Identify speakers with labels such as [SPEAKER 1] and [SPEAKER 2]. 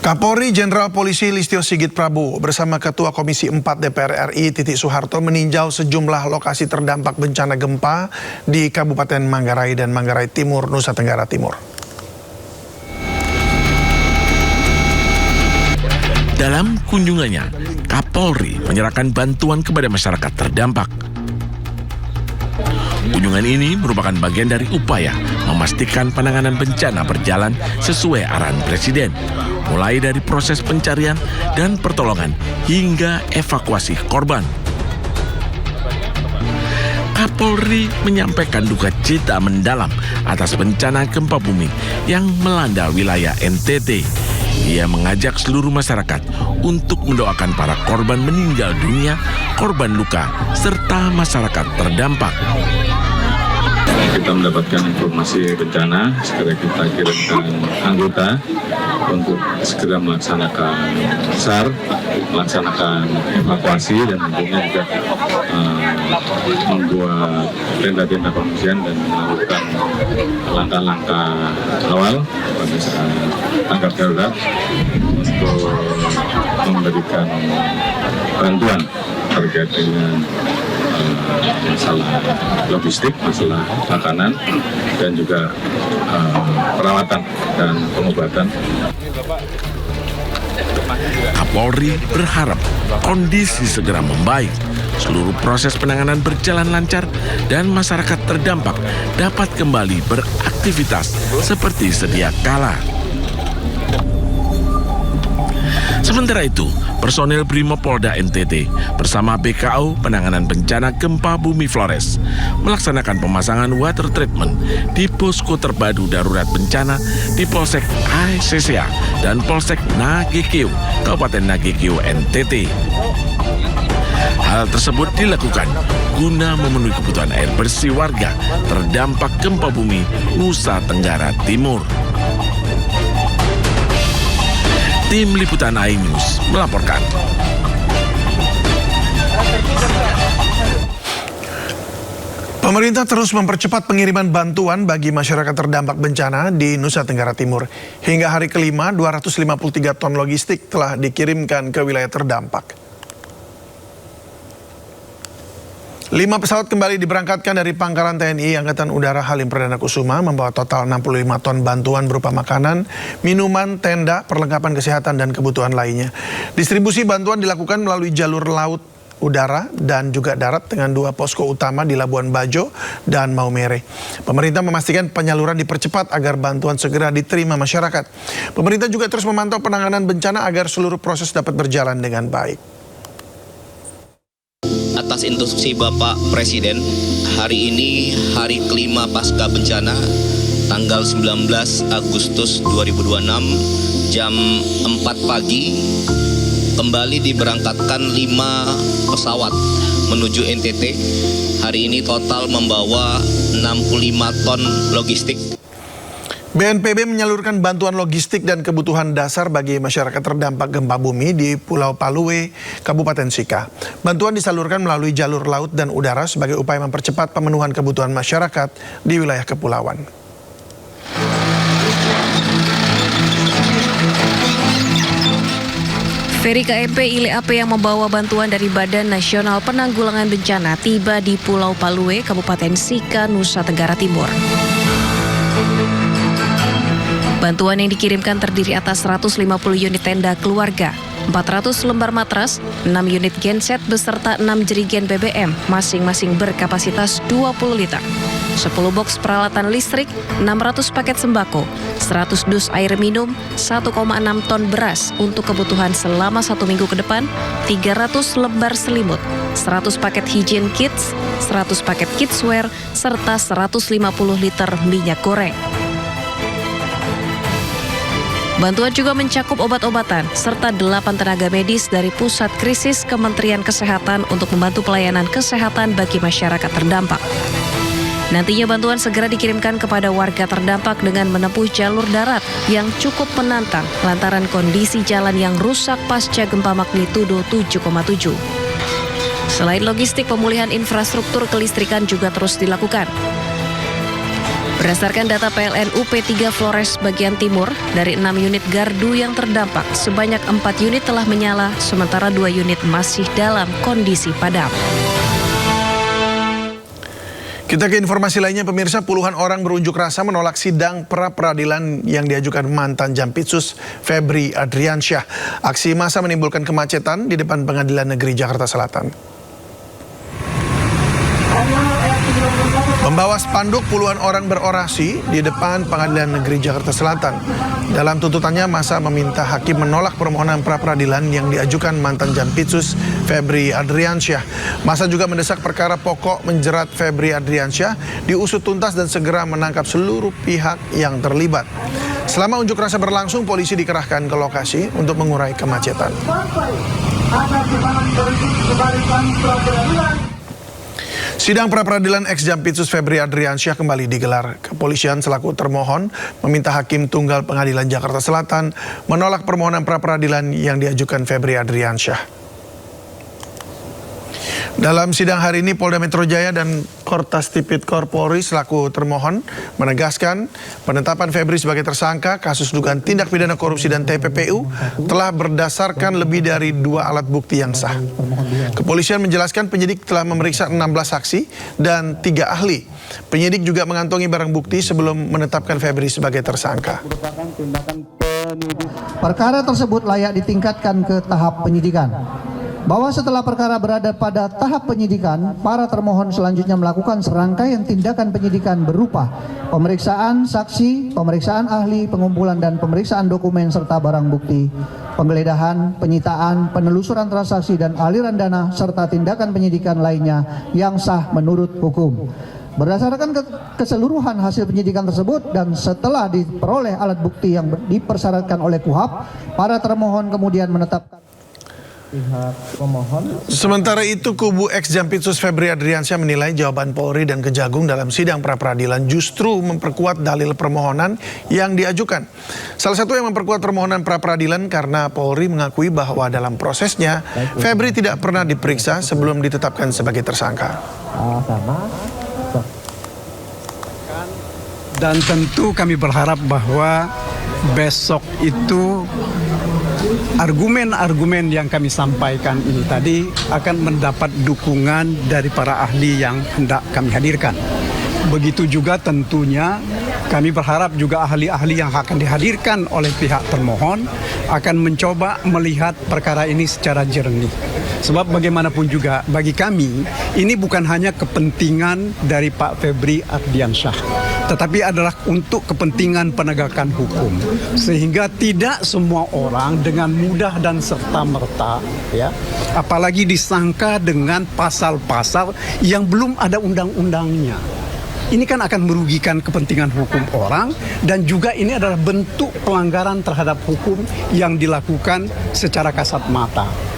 [SPEAKER 1] Kapolri Jenderal Polisi Listio Sigit Prabowo bersama Ketua Komisi 4 DPR RI Titik Soeharto meninjau sejumlah lokasi terdampak bencana gempa di Kabupaten Manggarai dan Manggarai Timur, Nusa Tenggara Timur.
[SPEAKER 2] Dalam kunjungannya, Kapolri menyerahkan bantuan kepada masyarakat terdampak. Kunjungan ini merupakan bagian dari upaya memastikan penanganan bencana berjalan sesuai arahan Presiden, mulai dari proses pencarian dan pertolongan hingga evakuasi korban. Kapolri menyampaikan duka cita mendalam atas bencana gempa bumi yang melanda wilayah NTT. Ia mengajak seluruh masyarakat untuk mendoakan para korban meninggal dunia, korban luka, serta masyarakat terdampak.
[SPEAKER 3] Kita mendapatkan informasi bencana, segera kita kirimkan anggota untuk segera melaksanakan SAR, melaksanakan evakuasi dan tentunya juga membuat tenda-tenda pengungsian dan melakukan langkah-langkah awal pada saat tanggap darurat untuk memberikan bantuan terkait dengan masalah logistik, masalah makanan, dan juga perawatan dan pengobatan.
[SPEAKER 2] Kapolri berharap kondisi segera membaik, seluruh proses penanganan berjalan lancar, dan masyarakat terdampak dapat kembali beraktivitas seperti sedia kala. Sementara itu, personel Brimopolda NTT bersama BKO Penanganan Bencana Gempa Bumi Flores melaksanakan pemasangan water treatment di posko terpadu darurat bencana di Polsek ACCA dan Polsek Nagekeo, Kabupaten Nagekeo, NTT. Hal tersebut dilakukan guna memenuhi kebutuhan air bersih warga terdampak gempa bumi Nusa Tenggara Timur. Tim Liputan iNews melaporkan.
[SPEAKER 1] Pemerintah terus mempercepat pengiriman bantuan bagi masyarakat terdampak bencana di Nusa Tenggara Timur. Hingga hari kelima, 253 ton logistik telah dikirimkan ke wilayah terdampak. 5 pesawat kembali diberangkatkan dari Pangkalan TNI Angkatan Udara Halim Perdana Kusuma membawa total 65 ton bantuan berupa makanan, minuman, tenda, perlengkapan kesehatan, dan kebutuhan lainnya. Distribusi bantuan dilakukan melalui jalur laut, udara, dan juga darat dengan 2 posko utama di Labuan Bajo dan Maumere. Pemerintah memastikan penyaluran dipercepat agar bantuan segera diterima masyarakat. Pemerintah juga terus memantau penanganan bencana agar seluruh proses dapat berjalan dengan baik.
[SPEAKER 4] Atas instruksi Bapak Presiden, hari ini hari kelima pasca bencana, tanggal 19 Agustus 2026, jam 4 pagi, kembali diberangkatkan 5 pesawat menuju NTT. Hari ini total membawa 65 ton logistik.
[SPEAKER 1] BNPB menyalurkan bantuan logistik dan kebutuhan dasar bagi masyarakat terdampak gempa bumi di Pulau Palue, Kabupaten Sika. Bantuan disalurkan melalui jalur laut dan udara sebagai upaya mempercepat pemenuhan kebutuhan masyarakat di wilayah kepulauan.
[SPEAKER 5] Feri KEP ILEAP yang membawa bantuan dari Badan Nasional Penanggulangan Bencana tiba di Pulau Palue, Kabupaten Sika, Nusa Tenggara Timur. Bantuan yang dikirimkan terdiri atas 150 unit tenda keluarga, 400 lembar matras, 6 unit genset beserta 6 jerigen BBM, masing-masing berkapasitas 20 liter. 10 box peralatan listrik, 600 paket sembako, 100 dus air minum, 1,6 ton beras untuk kebutuhan selama 1 minggu ke depan, 300 lembar selimut, 100 paket hygiene kits, 100 paket kidswear, serta 150 liter minyak goreng. Bantuan juga mencakup obat-obatan serta 8 tenaga medis dari Pusat Krisis Kementerian Kesehatan untuk membantu pelayanan kesehatan bagi masyarakat terdampak. Nantinya bantuan segera dikirimkan kepada warga terdampak dengan menempuh jalur darat yang cukup menantang lantaran kondisi jalan yang rusak pasca gempa magnitudo 7,7. Selain logistik, pemulihan infrastruktur kelistrikan juga terus dilakukan. Berdasarkan data PLN UP3 Flores bagian timur, dari 6 unit gardu yang terdampak, sebanyak 4 unit telah menyala, sementara 2 unit masih dalam kondisi padam.
[SPEAKER 1] Kita ke informasi lainnya, pemirsa. Puluhan orang berunjuk rasa menolak sidang pra-peradilan yang diajukan mantan Jampitsus Febri Adriansyah. Aksi massa menimbulkan kemacetan di depan Pengadilan Negeri Jakarta Selatan. Membawa spanduk, puluhan orang berorasi di depan Pengadilan Negeri Jakarta Selatan. Dalam tuntutannya, massa meminta hakim menolak permohonan pra-peradilan yang diajukan mantan Jampitsus Febri Adriansyah. Massa juga mendesak perkara pokok menjerat Febri Adriansyah diusut tuntas dan segera menangkap seluruh pihak yang terlibat. Selama unjuk rasa berlangsung, polisi dikerahkan ke lokasi untuk mengurai kemacetan. Sidang pra-peradilan ex-Jampitsus Febri Adriansyah kembali digelar. Kepolisian selaku termohon meminta Hakim Tunggal Pengadilan Jakarta Selatan menolak permohonan pra-peradilan yang diajukan Febri Adriansyah. Dalam sidang hari ini, Polda Metro Jaya dan Kortas Tipikor Polri selaku termohon menegaskan penetapan Febri sebagai tersangka kasus dugaan tindak pidana korupsi dan TPPU telah berdasarkan lebih dari 2 alat bukti yang sah. Kepolisian menjelaskan penyidik telah memeriksa 16 saksi dan 3 ahli. Penyidik juga mengantongi barang bukti sebelum menetapkan Febri sebagai tersangka.
[SPEAKER 6] Perkara tersebut layak ditingkatkan ke tahap penyidikan. Bahwa setelah perkara berada pada tahap penyidikan, para termohon selanjutnya melakukan serangkaian tindakan penyidikan berupa pemeriksaan saksi, pemeriksaan ahli, pengumpulan dan pemeriksaan dokumen serta barang bukti, penggeledahan, penyitaan, penelusuran transaksi dan aliran dana serta tindakan penyidikan lainnya yang sah menurut hukum. Berdasarkan keseluruhan hasil penyidikan tersebut dan setelah diperoleh alat bukti yang dipersyaratkan oleh KUHAP, para termohon kemudian menetapkan
[SPEAKER 1] Sementara itu, kubu ex-Jampitsus Febri Adriansyah menilai jawaban Polri dan Kejagung dalam sidang pra-peradilan justru memperkuat dalil permohonan yang diajukan. Salah satu yang memperkuat permohonan pra-peradilan karena Polri mengakui bahwa dalam prosesnya Febri tidak pernah diperiksa sebelum ditetapkan sebagai tersangka.
[SPEAKER 7] Dan tentu kami berharap bahwa besok itu argumen-argumen yang kami sampaikan ini tadi akan mendapat dukungan dari para ahli yang hendak kami hadirkan. Begitu juga tentunya kami berharap juga ahli-ahli yang akan dihadirkan oleh pihak termohon akan mencoba melihat perkara ini secara jernih. Sebab bagaimanapun juga bagi kami ini bukan hanya kepentingan dari Pak Febri Adriansyah, tetapi adalah untuk kepentingan penegakan hukum. Sehingga tidak semua orang dengan mudah dan serta-merta, ya, apalagi disangka dengan pasal-pasal yang belum ada undang-undangnya. Ini kan akan merugikan kepentingan hukum orang dan juga ini adalah bentuk pelanggaran terhadap hukum yang dilakukan secara kasat mata.